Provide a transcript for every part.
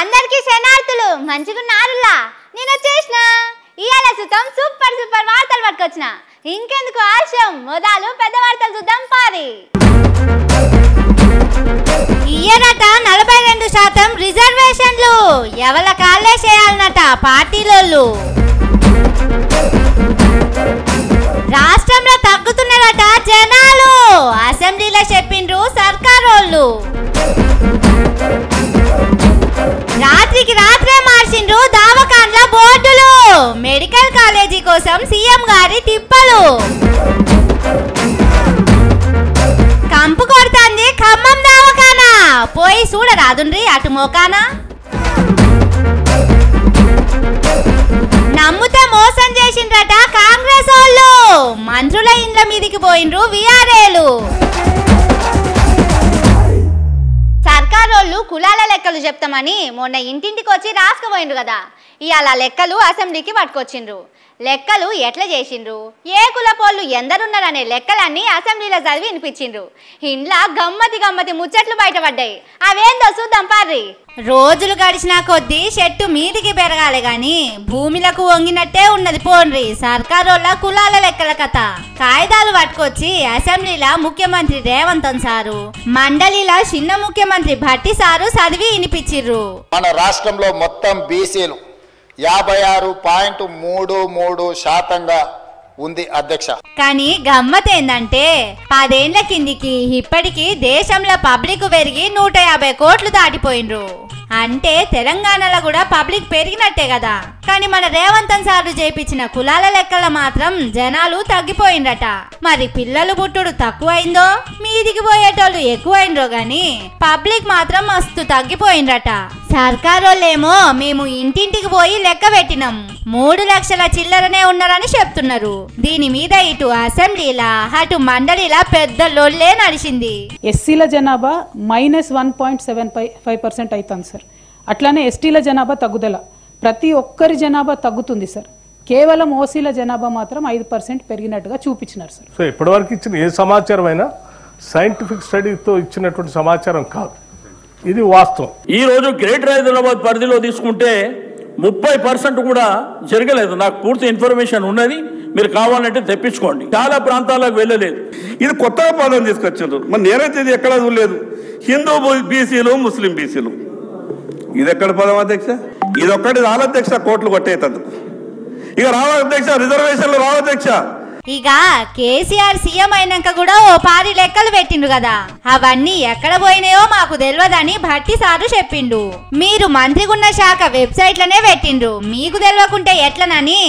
అందరికీ శనార్థులు మంచిగున్నారులా నేను వచ్చేసిన ఇయాల సుతం సూపర్ వార్తలు పట్టుకొచ్చిన ఇంకెందుకు ఆలస్యం మొదలు పెద్ద వార్తలు చూద్దాం పారి ఇయరట 42% రిజర్వేషన్లు ఎవల కాళ్ళే చేయాలన్నట పార్టీలోళ్ళు రాష్ట్రంలో తగ్గుతున్నదట జనాలు అసెంబ్లీలో చెప్పిండ్రు సర్కారోళ్ళు రాత్రికి రాత్రే మార్చిండ్రు దావకాండ్ల బోర్డులు మెడికల్ కాలేజీ కోసం సీఎం గారి తిప్పలు కంపు కొడుతుంది ఖమ్మం దావకానా పోయి చూడరాదుండ్రి అటు మోకానా నమ్ముతే మోసం చేసిండ్రట కాంగ్రెస్ వాళ్ళు మంత్రుల ఇండ్ల మీదికి పోయిండ్రు విఆర్ఏలు సర్కారోళ్ళు కులాల లెక్కలు చెప్తామని మొన్న ఇంటింటికి వచ్చి రాసుకుపోయిండ్రు కదా ఇవాళ లెక్కలు అసెంబ్లీకి పట్టుకొచ్చిండ్రు లెక్కలు ఎట్లా చేసిండ్రు ఏ కులపోళ్ళు ఎందరున్నారనే లెక్కలన్నీ అసెంబ్లీలో చదివి వినిపించిండ్రు ఇంట్లో గమ్మతి ముచ్చట్లు బయటపడ్డాయి అవేందో చూద్దాం పార్రి రోజులు గడిచినా కొద్దీ చెట్టు మీదికి పెరగాలి గాని భూమిలకు వంగినట్టే ఉన్నది పోండ్రి సర్కారోళ్ళ కులాల లెక్కల కథ కాయిదాలు పట్టుకొచ్చి అసెంబ్లీలో ముఖ్యమంత్రి రేవంత్ సారు మండలిలో చిన్న ముఖ్యమంత్రి భట్టి సారు చదివి వినిపించిర్రు మన రాష్ట్రంలో మొత్తం బీసీలు 56.33% ఉంది అధ్యక్ష కానీ గమ్మత్ ఏందంటే 10 ఏళ్ల కిందికి ఇప్పటికి దేశంలో పబ్లిక్ పెరిగి 150 కోట్లు దాటిపోయిండ్రు అంటే తెలంగాణలో కూడా పబ్లిక్ పెరిగినట్టే కదా కానీ మన రేవంత్ సారు చేపించిన కులాల లెక్కల మాత్రం జనాలు తగ్గిపోయిండ్రట మరి పిల్లలు పుట్టుడు తక్కువైందో మీదికి పోయేటోళ్ళు ఎక్కువైండ్రో గాని పబ్లిక్ మాత్రం మస్తు తగ్గిపోయిండ్రట సర్కారోళ్ళేమో మేము ఇంటింటికి పోయి లెక్క పెట్టినాం 3 లక్షల చిల్లరనే ఉన్నారని చెప్తున్నారు దీని మీద ఇటు అసెంబ్లీలా అటు మండలిలా పెద్ద లొల్లే నడిచింది ఎస్సీల జనాభా -1.75% అవుతుంది సార్ అట్లానే ఎస్టీల జనాభా తగ్గుదల ప్రతి ఒక్కరి జనాభా తగ్గుతుంది సార్ కేవలం ఓసీల జనాభా మాత్రం 5% పెరిగినట్టుగా చూపించినారు సార్ సో ఇప్పటివరకు ఇచ్చిన ఏ సమాచారం అయినా సైంటిఫిక్ స్టడీతో ఇచ్చినటువంటి సమాచారం కాదు ఇది వాస్తవం ఈ రోజు గ్రేటర్ హైదరాబాద్ పరిధిలో తీసుకుంటే 30% కూడా జరగలేదు నాకు పూర్తి ఇన్ఫర్మేషన్ ఉన్నది మీరు కావాలంటే తెప్పించుకోండి చాలా ప్రాంతాలకు వెళ్ళలేదు ఇది కొత్తగా పాలన తీసుకొచ్చారు మరి నేనైతే ఇది ఎక్కడ చూడలేదు హిందూ బీసీలు ముస్లిం బీసీలు ఇది ఎక్కడ పదం అధ్యక్ష ఇది ఒక్కటి రాలధ్యక్ష కోట్లు కొట్టేటందుకు ఇక రావాధ్యక్ష రిజర్వేషన్లు రావాధ్యక్ష ఇక కేసీఆర్ సీఎం అయినాక కూడా ఓ పారి లెక్కలు పెట్టిండు కదా అవన్నీ ఎక్కడ పోయినాయో మాకు తెలియదని భట్టి సారు చెప్పిండు మీరు మంత్రిగున్న శాఖ వెబ్సైట్లనే పెట్టిండ్రు మీకు తెలియకుంటే ఎట్లనని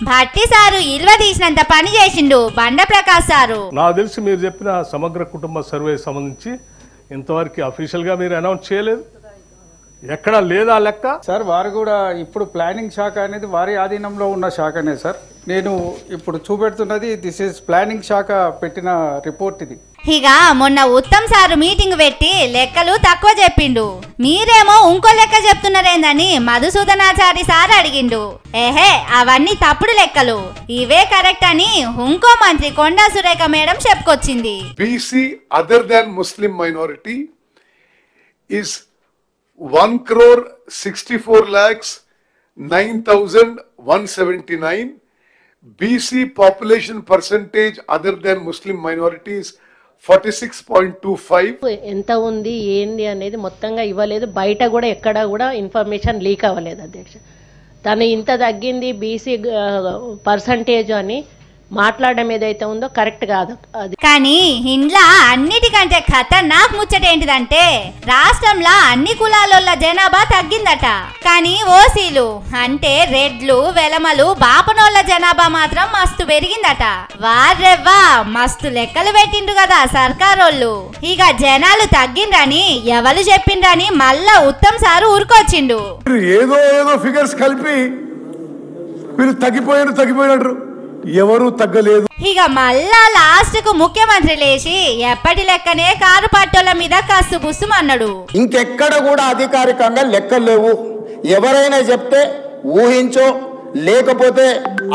భట్టి సారు ఇల్వ తీసినంత పని చేసిండు బండ ప్రకాష్ సారు నాకు తెలిసి మీరు చెప్పిన సమగ్ర కుటుంబ సర్వే సంబంధించి ఇంతవరకు అఫీషియల్ గా మీరు అనౌన్స్ చేయలేదు ఎక్కడ లేదా లెక్క సార్ వారు కూడా ఇప్పుడు ప్లానింగ్ శాఖ అనేది వారి ఆధీనంలో ఉన్న శాఖనే సార్ నేను ఇప్పుడు చూపెడుతున్నది దిస్ ఇస్ ప్లానింగ్ శాఖ పెట్టిన రిపోర్ట్ ఇది ఇక మొన్న ఉత్తమ్ సారు మీటింగ్ పెట్టి లెక్కలు తక్కువ చెప్పిండు మీరేమో ఇంకో లెక్క చెప్తున్నారేందని మధుసూదనాచారి సార్ అడిగిండు ఏహే అవన్నీ తప్పుడు లెక్కలు ఇవే కరెక్ట్ అని ఇంకో మంత్రి కొండా సురేఖ మేడం చెప్పుకొచ్చింది BC other than Muslim minority is 1,64,09,179 BC population percentage other than Muslim minorities 46.25 ఎంత ఉంది ఏంది అనేది మొత్తంగా ఇవ్వలేదు బయట కూడా ఎక్కడ కూడా ఇన్ఫర్మేషన్ లీక్ అవ్వలేదు అధ్యక్ష తను ఇంత తగ్గింది బీసీ పర్సంటేజ్ అని మాట్లాడడం ఏదైతే ఉందో కరెక్ట్ కాదు అది కానీ ఇండ్లా అన్నిటికంటే ఖతర్నాక్ ముచ్చట ఏంటిదంటే రాష్ట్రంలో అన్ని కులాల జనాభా తగ్గిందట కానీ ఓసీలు అంటే రెడ్లు వెలమలు బాపనోళ్ళ జనాభా మాత్రం మస్తు పెరిగిందట వారెవ్వా మస్తు లెక్కలు పెట్టిండ్రు కదా సర్కారోళ్ళు ఇక జనాలు తగ్గిండ్రని ఎవరు చెప్పిండ్రని మళ్ళా ఉత్తమ్ సారు ఊరుకొచ్చిండు ఏదో ఫిగర్స్ కలిపి మీరు తగ్గిపోయినట్టు ఎవరు తగ్గలేదు ఇక మళ్ళా లాస్ట్ కు ముఖ్యమంత్రి లేచి ఎప్పటి లెక్కనే కారు పట్టోల మీద కస్సు బుస్సుమన్నాడు ఇంకెక్కడ కూడా అధికారికంగా లెక్కలు లేవు ఎవరైనా చెప్తే ఊహించో లేకపోతే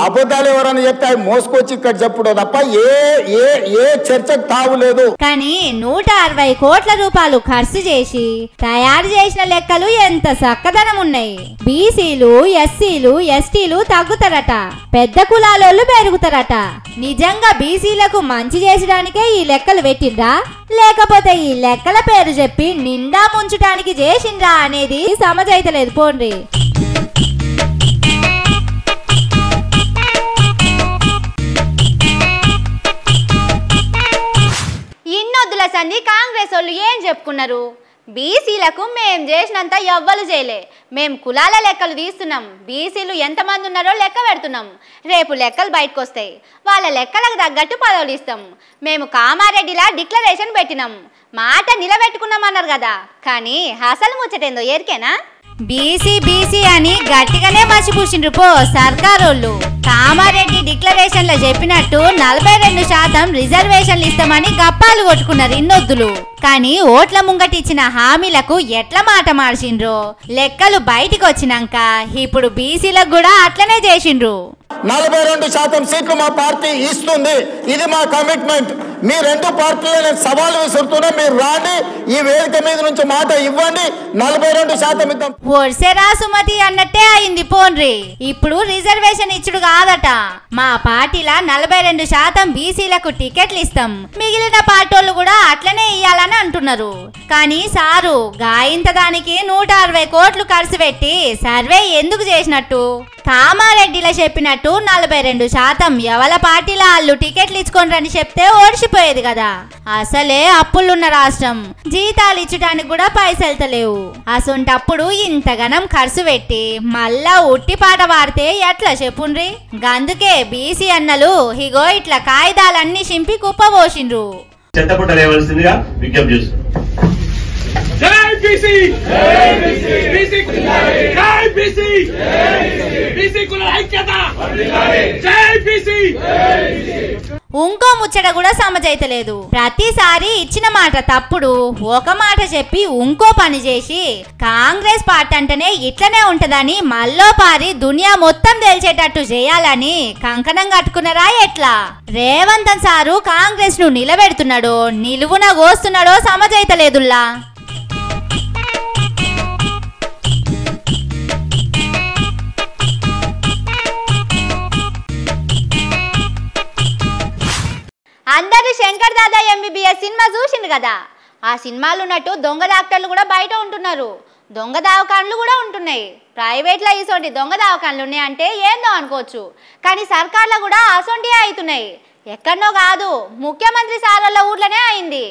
అబద్ధాలు ఎవరని చెప్తే అవి మోసుకొచ్చి ఇక్కడ చెప్పుడు తప్ప ఏ చర్చకు తావులేదు. కానీ 160 కోట్ల రూపాయలు ఖర్చు చేసి తయారు చేసిన లెక్కలు ఎంత చక్కదనం ఉన్నాయి. బీసీలు, ఎస్సీలు, ఎస్టీలు తగ్గుతారట, పెద్ద కులాలోళ్ళు పెరుగుతారట. నిజంగా బీసీలకు మంచి చేసడానికే ఈ లెక్కలు పెట్టిండ్రా, లేకపోతే ఈ లెక్కల పేరు చెప్పి నిండా ముంచడానికి చేసిండ్రా అనేది సమజైతలేదు పోండి. ఇన్నొద్దుల సంధి కాంగ్రెస్ వాళ్ళు ఏం చెప్పుకున్నారు? బీసీలకు మేం చేసినంత ఎవ్వరు చేయలే, మేం కులాల లెక్కలు తీస్తున్నాం, బీసీలు ఎంతమంది ఉన్నారో లెక్క పెడుతున్నాం, రేపు లెక్కలు బయటకు వస్తాయి, వాళ్ళ లెక్కలకు తగ్గట్టు పదవులు ఇస్తాం, మేము కామారెడ్డిలా డిక్లరేషన్ పెట్టినాం, మాట నిలబెట్టుకున్నామన్నారు కదా. కానీ అసలు ముచ్చటేందో ఎరికేనా? బీసీ అని గట్టిగానే మర్చిపూసిండ్రు పో సర్కారోళ్ళు. కామారెడ్డి డిక్లరేషన్ లో చెప్పినట్టు 42% రిజర్వేషన్లు ఇస్తామని గప్పాలు కొట్టుకున్నారు ఇన్నొద్దులు. కానీ ఓట్ల ముంగటిచ్చిన హామీలకు ఎట్లా మాట మార్చిండ్రో లెక్కలు బయటికి వచ్చినాక ఇప్పుడు బీసీలకు కూడా అట్లనే చేసిండ్రు. 42% సీట్లు మా పార్టీ ఇస్తుంది, ఇది మా కమిట్మెంట్. మీ రెండు పార్టీలు సవాలు విసురుతున్నా, మీరు రాండి, ఈ వేదిక మీద నుంచి మాట ఇవ్వండి, 42% ఇద్దాం. ఒడిసేరా సుమతి అన్నట్టే అయింది పోన్రి. ఇప్పుడు రిజర్వేషన్ ఇచ్చుడు కాదట, మా పార్టీలా 42% బీసీలకు టికెట్లు ఇస్తాం, మిగిలిన పార్టీలు కూడా అట్లనే ఇయ్యాలని అంటున్నారు. కానీ సారు గాయంత దానికి 160 కోట్లు ఖర్చు పెట్టి సర్వే ఎందుకు చేసినట్టు? కామారెడ్డిలో చెప్పినట్టు 42% ఎవల పార్టీల వాళ్ళు టికెట్లు ఇచ్చుకోనని చెప్తే ఓడిచిపోయేది కదా. అసలే అప్పులున్న రాష్ట్రం, జీతాలు ఇచ్చడానికి కూడా పైసలుతలేవు. అసొంటప్పుడు ఇంతగనం ఖర్చు పెట్టి మళ్ళా ఉట్టి పాట పాడితే ఎట్లా చెప్పుండ్రి? గందుకే బీసీ అన్నలు ఇగో ఇట్లా కాయిదాలన్నీ చింపి కుప్పబోసిండ్రు. చెత్తపుట్టలేవలసిందిగా విజ్ఞప్తి చేస్తున్నారు. జై బీసీ, జై బీసీ, బీసీ జై బీసీ, బీసీ కుల ఐక్యత, జై బీసీ. ఇంకో ముచ్చట కూడా సమజైతలేదు. ప్రతిసారి ఇచ్చిన మాట తప్పుడు ఒక మాట చెప్పి ఇంకో పని చేసి కాంగ్రెస్ పార్టీ అంటేనే ఇట్లనే ఉంటదని మల్లో పారి దునియా మొత్తం తెలిసేటట్టు చేయాలని కంకణం కట్టుకున్నారా ఎట్లా? రేవంత్ సారు కాంగ్రెస్ ను నిలబెడుతున్నాడో నిలువున కోస్తున్నాడో సమజైతలేదుల్లా. అందరూ శంకర్ దాదా MBBS సినిమా చూసిండు కదా. ఆ సినిమాలు ఉన్నట్టు దొంగ డాక్టర్లు కూడా బయట ఉంటున్నారు, దొంగ దవాఖాన్లు కూడా ఉంటున్నాయి. ప్రైవేట్లో ఇసోంటి దొంగ దవాఖాన్లు ఉన్నాయంటే ఏందో అనుకోవచ్చు, కానీ సర్కార్లో కూడా అసొంటియే అవుతున్నాయి. ఎక్కడనో కాదు, ముఖ్యమంత్రి సార్ల ఊర్లోనే అయింది.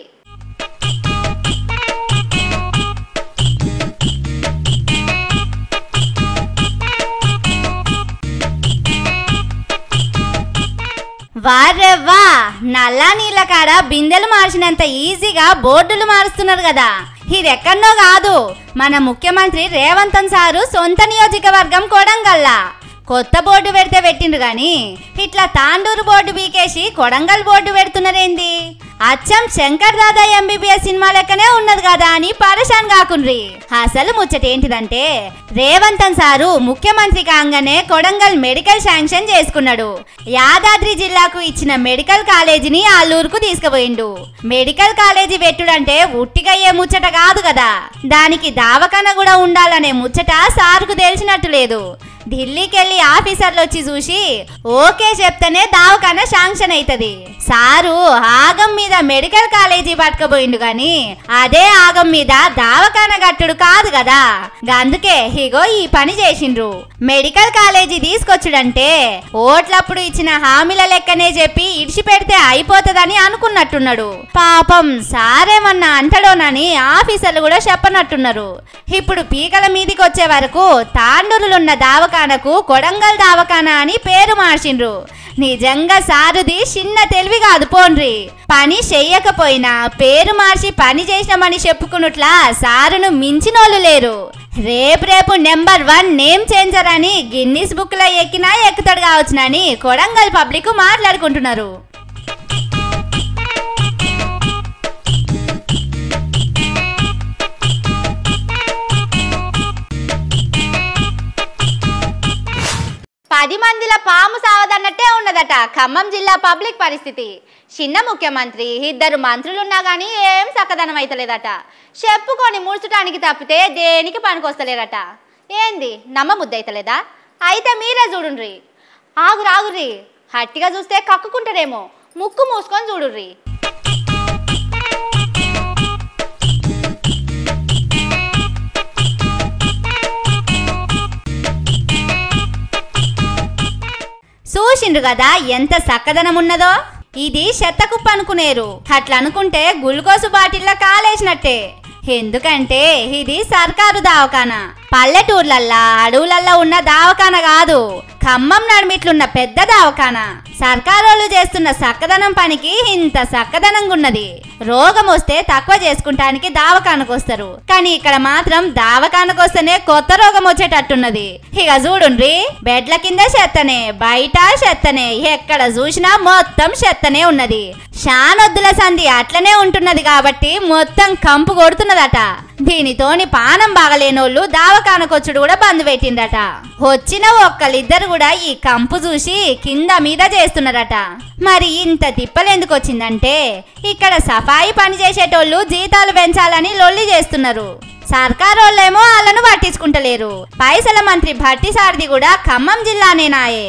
వారెవ్వా, నల్లా నీళ్ళ కాడ బిందెలు మార్చినంత ఈజీగా బోర్డులు మారుస్తున్నారు కదా. ఇది ఎక్కడనో కాదు, మన ముఖ్యమంత్రి రేవంత్ సారు సొంత నియోజకవర్గం కొడంగల్లా. కొత్త బోర్డు పెడితే పెట్టిండ్రు గాని ఇట్లా తాండూరు బోర్డు బీకేసి కొడంగల్ బోర్డు పెడుతున్నారేంది? అచ్చం శంకర్ దాదా MBBS సినిమా లెక్కనే ఉన్నది కదా అని పరేషాన్ కాకుండ్రి. అసలు ముచ్చట ఏంటిదంటే రేవంత్ సారు ముఖ్యమంత్రి కాగానే కొడంగల్ మెడికల్ శాంక్షన్ చేసుకున్నాడు. యాదాద్రి జిల్లాకు ఇచ్చిన మెడికల్ కాలేజీని ఆలూరుకు తీసుకుపోయిండు. మెడికల్ కాలేజీ పెట్టుడంటే ఉట్టిగా ఏ ముచ్చట కాదు కదా, దానికి దావకాన కూడా ఉండాలనే ముచ్చట సారుకు తెలిసినట్టు లేదు. ఢిల్లీకి వెళ్ళి ఆఫీసర్లు వచ్చి చూసి ఓకే చెప్తేనే దావకాన శాంక్షన్ అవుతుంది. సారు ఆగం మీద మెడికల్ కాలేజీ పట్టుకపోయిండు గాని అదే ఆగం మీద దావకాన కట్టుడు కాదు కదా. అందుకే ఇగో ఈ పని చేసిండ్రు. మెడికల్ కాలేజీ తీసుకొచ్చుడంటే ఓట్లప్పుడు ఇచ్చిన హామీల లెక్కనే చెప్పి ఇడిచిపెడితే అయిపోతుందని అనుకున్నట్టున్నాడు. పాపం సారేమన్నా అంటడోనని ఆఫీసర్లు కూడా చెప్పనట్టున్నారు. ఇప్పుడు పీకల మీదికి వచ్చే వరకు తాండూరులున్న దావకానకు కొడంగల్ దావకాన అని పేరు మార్చిండ్రు. నిజంగా సారుది చిన్న తెలివి కాదు పోండ్రి. పని చెయ్యకపోయినా పేరు మార్చి పని చేసినామని చెప్పుకున్నట్లా సారును మించినోళ్ళు లేరు. రేపు నెంబర్ 1 నేమ్ చేంజర్ అని గిన్నిస్ బుక్ లో ఎక్కినా ఎక్కుతాడు కావచ్చునని కొడంగల్ పబ్లిక్ మాట్లాడుకుంటున్నారు. 10 మందిల పాము సావదన్నట్టే ఉన్నదట ఖమ్మం జిల్లా పబ్లిక్ పరిస్థితి. చిన్న ముఖ్యమంత్రి, 2 మంత్రులున్నా గానీ ఏం చక్కదనం అయితలేదట. చెప్పుకొని ముడుచడానికి తప్పితే దేనికి పనికొస్తలేరట. ఏంది నమ్మబుద్దైతలేదా? అయితే మీరే చూడుండ్రి. ఆగురి హట్టిగా చూస్తే కక్కుకుంటారేమో, ముక్కు మూసుకొని చూడుర్రి. చూసిండ్రు కదా ఎంత చక్కదనం ఉన్నదో. ఇది చెత్తకుప్ప అనుకునేరు. అట్లా అనుకుంటే గ్లూకోజ్ బాటిల్లో కాలేసినట్టే. ఎందుకంటే ఇది సర్కారు దవాఖానా. పల్లెటూర్లల్లా అడవులల్లా ఉన్న దవాఖానా కాదు, ఖమ్మం నడిమిట్లున్న పెద్ద దవాఖానా. సర్కారోళ్ళు చేస్తున్న చక్కదనం పనికి ఇంత చక్కదనంగా ఉన్నది. రోగం వస్తే తక్కువ చేసుకుంటానికి దవాఖానకు వస్తారు, కానీ ఇక్కడ మాత్రం దవాఖానకు వస్తేనే కొత్త రోగం వచ్చేటట్టున్నది. ఇక చూడుండ్రి, బెడ్ల కింద చెత్తనే, బయట చెత్తనే, ఎక్కడ చూసినా మొత్తం చెత్తనే ఉన్నది. శానొద్దుల సంధి అట్లనే ఉంటున్నది కాబట్టి మొత్తం కంపు కొడుతున్నదట. దీనితోని పానం బాగలేనోళ్ళు దవాఖానకొచ్చుడు కూడా బంద్ పెట్టిందట. వచ్చిన ఒక్కళ్ళిద్దరు కూడా ఈ కంపు చూసి కింద మీద చేస్తున్నారట. మరి ఇంత తిప్పలెందుకు వచ్చిందంటే ఇక్కడ సఫాయి పని చేసేటోళ్ళు జీతాలు పెంచాలని లొల్లి చేస్తున్నారు. సర్కారోళ్ళేమో వాళ్ళను పట్టించుకుంటలేరు. పైసల మంత్రి భట్టి సారథి కూడా ఖమ్మం జిల్లానేనాయే,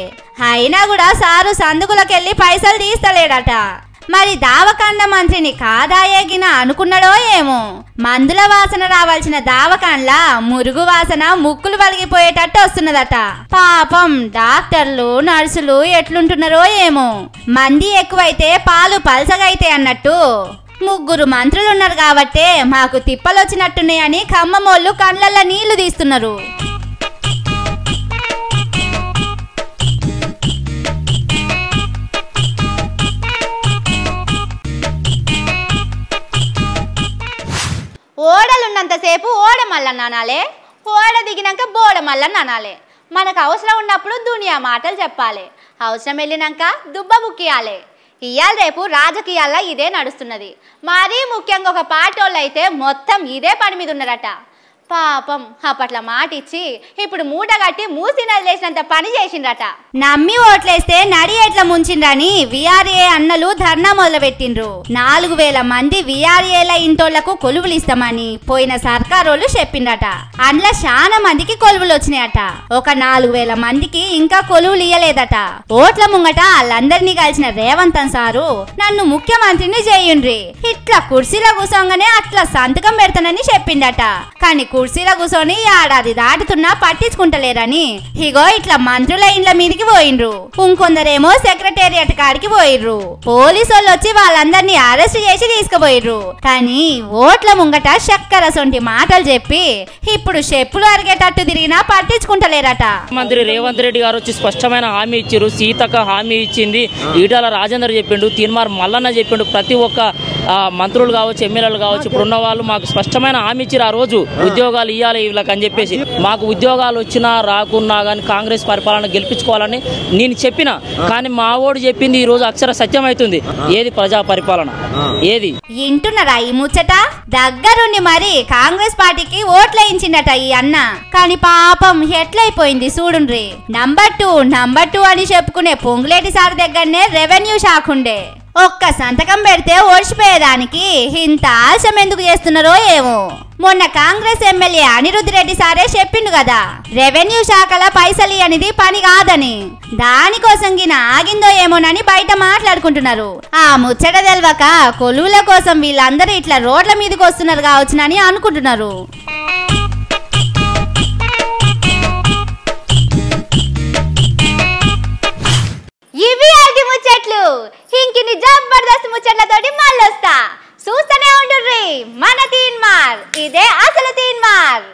అయినా కూడా సారు సందుకులకెళ్ళి పైసలు తీస్తలేడట. మరి దావకాండ మంత్రిని కాదాయేగిన అనుకున్నాడో ఏమో. మందుల వాసన రావాల్సిన దావకాండ్లా మురుగు వాసన ముక్కులు వలిగిపోయేటట్టు వస్తున్నదట. పాపం డాక్టర్లు నర్సులు ఎట్లుంటున్నారో ఏమో. మంది ఎక్కువైతే పాలు పల్సగైతే అన్నట్టు 3 మంత్రులు ఉన్నారు కాబట్టే మాకు తిప్పలొచ్చినట్టున్నాయని ఖమ్మమోళ్ళు కండ్లల్లో నీళ్లు తీస్తున్నారు. ఓడలున్నంతసేపు ఓడ మల్లన్న అనాలే, ఓడ దిగినాక బోడ మల్లన్న అనాలే. మనకు అవసరం ఉన్నప్పుడు దునియా మాటలు చెప్పాలి, అవసరం వెళ్ళినాక దుబ్బ బుక్కియాలి. ఇయాల రేపు రాజకీయాల్లో ఇదే నడుస్తున్నది. మరీ ముఖ్యంగా ఒక పార్టీ వాళ్ళు అయితే మొత్తం ఇదే పని మీద ఉన్నారట. పాపం అప్పట్ల మాట ఇచ్చి ఇప్పుడు మూట కట్టి మూసి నదిలేసినంత పని చేసిండ్రట. నమ్మి ఓట్లేస్తే నడి ఎట్లా ముంచిండ్రని విఆర్ఏ అన్నలు ధర్నా మొదలు పెట్టిండ్రు. 4000 మంది విఆర్ఏల ఇంటోళ్లకు కొలువులు ఇస్తామని పోయిన సర్కారోళ్ళు చెప్పిండ్రట. అందులో చాలా మందికి కొలువులు వచ్చినాయట. ఒక 4000 మందికి ఇంకా కొలువులు ఇయ్యలేదట. ఓట్ల ముంగట వాళ్ళందరినీ కలిసిన రేవంత్ సారు నన్ను ముఖ్యమంత్రిని చేయుండ్రి, ఇట్లా కుర్చీలో కూసోగానే అట్లా సంతకం పెడతానని చెప్పిండట. కానీ కుర్చీలో కూర్చొని ఏడాది దాటుతున్నా పట్టించుకుంటలేరని ఇగో ఇట్లా మంత్రుల ఇండ్ల మీదకి పోయిండ్రు. ఇంకొందరేమో సెక్రటేరియట్ కాడికి పోయిర్రు. పోలీసు వాళ్ళు వచ్చి వాళ్ళందరినీ అరెస్ట్ చేసి తీసుకుపోయిర్రు. కానీ ఓట్ల ముంగట చక్కెర సొంటి మాటలు చెప్పి ఇప్పుడు చెప్పులు అరిగేటట్టు తిరిగినా పట్టించుకుంటలేరట. మంత్రి రేవంత్ రెడ్డి గారు వచ్చి స్పష్టమైన హామీ ఇచ్చారు. సీతక్క హామీ ఇచ్చింది, ఈటల రాజేందర్ చెప్పిండు, తీన్మార్ మల్లన్న చెప్పిండు. ప్రతి ఒక్క మంత్రులు కావచ్చు, ఎమ్మెల్యేలు కావచ్చు, ఇప్పుడున్న వాళ్ళు మాకు స్పష్టమైన హామీ ఇచ్చారు. ఆ రోజు ఉద్యోగాలు ఇవ్వాలి వీళ్ళకి అని చెప్పేసి, మాకు ఉద్యోగాలు వచ్చినా రాకున్నా కానీ కాంగ్రెస్ పరిపాలన గెలిపించుకోవాలని నేను చెప్పిన. కానీ మా ఓడు చెప్పింది ఈ రోజు అక్షర సత్యం అవుతుంది. ఏది ప్రజా పరిపాలన ఏది ఇంటున్నారా ఈ ముచ్చట? దగ్గరుండి మరి కాంగ్రెస్ పార్టీకి ఓట్లేయించిండట ఈ అన్న. కానీ పాపం ఎట్లయిపోయింది చూడుండ్రి. నంబర్ 2 అని చెప్పుకునే పొంగులేటి సార్ దగ్గరనే రెవెన్యూ శాఖ ఉండే. ఒక్క సంతకం పెడితే ఓడిచిపోయేదానికి ఇంత ఆలస్యం ఎందుకు చేస్తున్నారో ఏమో. మొన్న కాంగ్రెస్ ఎమ్మెల్యే అనిరుద్ధ్ రెడ్డి సారే చెప్పిండు కదా, రెవెన్యూ శాఖల పైసలు అనేది పని కాదని. దానికోసం గిన ఆగిందో ఏమోనని బయట మాట్లాడుకుంటున్నారు. ఆ ముచ్చట తెలవక కొలువుల కోసం వీళ్ళందరూ ఇట్లా రోడ్ల మీదకి వస్తున్నారు కావచ్చునని అనుకుంటున్నారు. ఇవి అది ముచ్చట్లు. ఇంకిన్ని జబర్దస్త్ ముచ్చట్లతోటి మళ్ళొస్తా. చూస్తూనే ఉండుర్రి మన తీన్మార్. ఇదే అసలు తీన్మార్.